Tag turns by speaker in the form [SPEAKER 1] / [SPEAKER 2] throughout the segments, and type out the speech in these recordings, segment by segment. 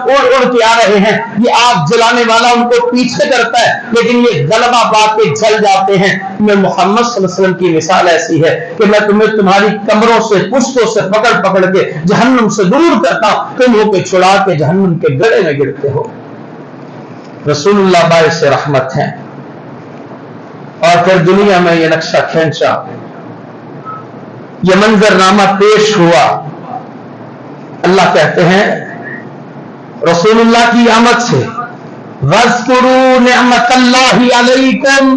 [SPEAKER 1] उड़ उड़ के आ रहे हैं, ये आग जलाने वाला उनको पीछे करता है, लेकिन ये गलबा पाके जल जाते हैं। मैं मोहम्मद सल्लल्लाहु अलैहि वसल्लम की मिसाल ऐसी है कि मैं तुम्हें तुम्हारी कमरों से पुश्तों से पकड़ पकड़ के जहन्नुम से दूर करता हूं, तुम होके छुड़ा के जहन्नुम के गड़े में गिरते हो। रसूलुल्लाह बाइस रहमत हैं। और फिर दुनिया में ये नक्शा खींचा, ये मंजरनामा पेश हुआ। अल्लाह कहते हैं रसूलुल्लाह की आमद से, वज़्कुरू निअमतल्लाहि अलैकुम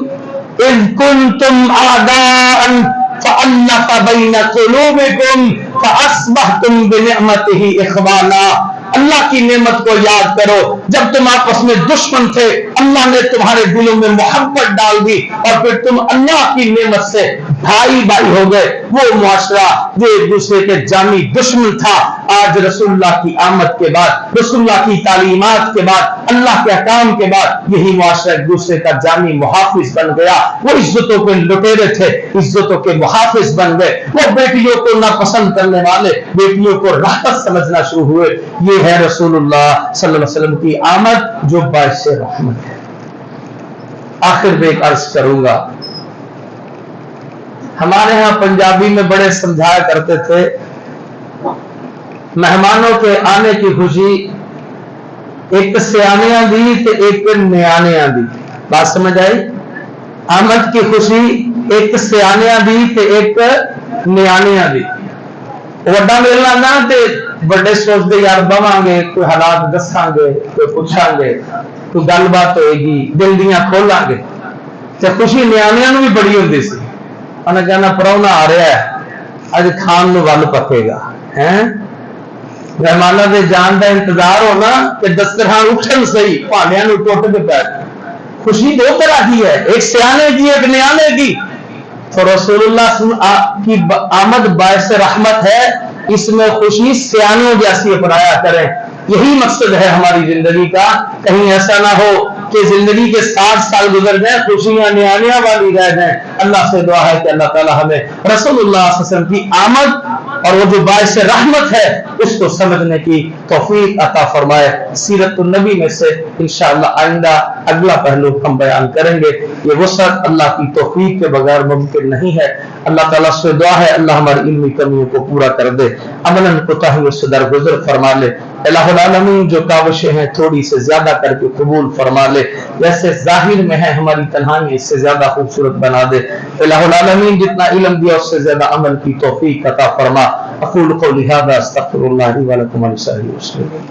[SPEAKER 1] इज़ कुंतुम आदाअन फ़अल्लफ़ बैन क़ुलूबिकुम फ़अस्बहतुम बिनिअमतिही इख़वाना। अल्लाह की नेमत को याद करो, जब तुम आपस में दुश्मन थे अल्लाह ने तुम्हारे दिलों में मोहब्बत डाल दी और फिर तुम अल्लाह की नेमत से भाई भाई हो गए। वो मुआशरा जो एक दूसरे के जानी दुश्मन था, आज रसूलुल्लाह की आमद के बाद, रसूलुल्लाह की तालीमात के बाद, अल्लाह के अहकाम के बाद यही मुआशरा एक दूसरे का जानी मुहाफिज बन गया। वो इज्जतों के लुटेरे थे, इज्जतों के मुहाफिज बन गए। वो बेटियों को नापसंद करने वाले बेटियों को राहत समझना शुरू हुए। ये है रसूलुल्लाह सल्लल्लाहु अलैहि वसल्लम की आमद जो बाइस रहमत है। आखिर में एक अर्ज करूंगा, हमारे यहां पंजाबी में बड़े समझाया करते थे, मेहमानों के आने की खुशी एक सियानियां दी तो एक न्याणियां दी। बात समझ आई? आमद की खुशी एक सियानियां दी तो एक न्याणियां दी। वड्डा मिलना ना ते बड़े सोचते यार बवांगे, कोई हालात दसांगे, कोई पूछांगे, कोई गलबात होएगी, दिल दियां खोलांगे। ते खुशी न्याणियां नूं भी बड़ी हुंदी सी। उन्हें कहना परौना आ रहा है, अज खान नूं वल पकेगा है। मेहमानों के जान का इंतजार होना कि दस्तरखान उठन सही, भांडियां नूं टुट के बैठ। खुशी दो तरह की है, एक सियाने की एक न्याणे की। तो रसूलुल्लाह की आमद बाइस रहमत है, इसमें खुशी सियानों जैसी अपनाया करें। यही मकसद है हमारी जिंदगी का। कहीं ऐसा ना हो कि जिंदगी के 60 साल गुजर जाए, खुशियां न्याणियां वाली रह जाए। अल्लाह से दुआ है कि अल्लाह ताला हमें रसूलुल्लाह सल्लल्लाहु अलैहि वसल्लम की आमद और वो जो बाइस रहमत है उसको समझने की तौफीक अता फरमाए। सीरतुन नबी में से इंशाअल्लाह आइंदा अगला पहलू हम बयान करेंगे। ये वसअत अल्लाह की तौफीक के बगैर मुमकिन नहीं है। अल्लाह ताला से दुआ है अल्लाह हमारी इल्मी कमियों को पूरा कर दे, अमलन कोताहियों से दरगुजर फरमा ले। इलाहुल आलमीन जो काविशें हैं थोड़ी से ज्यादा करके कबूल फरमा ले। वैसे जाहिर में है हमारी तन्हाई इससे ज्यादा खूबसूरत बना दे। इलाहुल आलमीन जितना इल्म दिया उससे ज्यादा अमल की तौफीक अता फरमा। अक़ूलु क़ौली हाज़ा अस्तग़फ़िरुल्लाह ली व लकुम व लिसाइरिल मुस्लिमीन।